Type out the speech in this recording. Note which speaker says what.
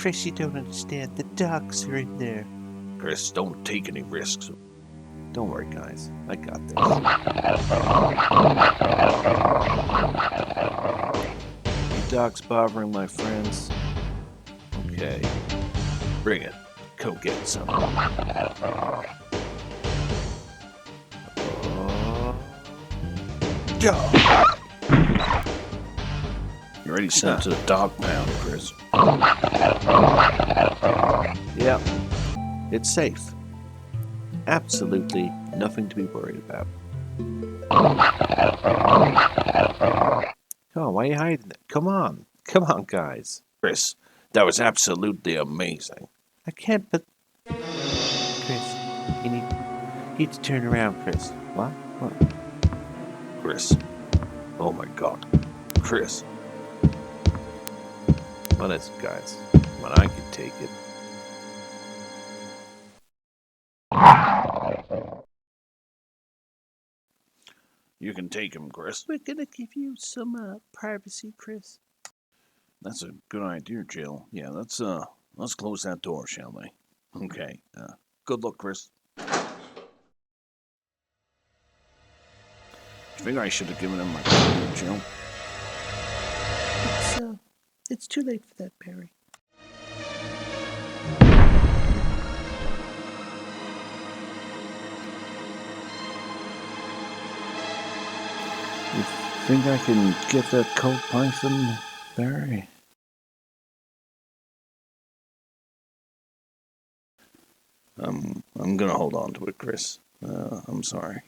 Speaker 1: Chris, you don't understand. The dogs are in there.
Speaker 2: Chris, don't take any risks.
Speaker 1: Don't worry, guys. I got this. You dogs bothering my friends?
Speaker 2: Okay. Bring it. Go get some. You're already sent to the dog pound, Chris.
Speaker 1: Yep. It's safe. Absolutely nothing to be worried about. Oh, why are you hiding it? Come on. Come on, guys.
Speaker 2: Chris, that was absolutely amazing.
Speaker 1: I can't, but... Chris, you need to turn around, Chris. What?
Speaker 2: Chris. Oh my god. Chris.
Speaker 1: What is it, guys?
Speaker 2: When I can take it. You can take him, Chris.
Speaker 1: We're gonna give you some privacy, Chris.
Speaker 2: That's a good idea, Jill. Yeah, let's close that door, shall we? Okay. Good luck, Chris. You think I should have given him my phone, Jill?
Speaker 1: It's too late for that, Perry.
Speaker 2: You think I can get that coat python, Barry? I'm gonna hold on to it, Chris. I'm sorry.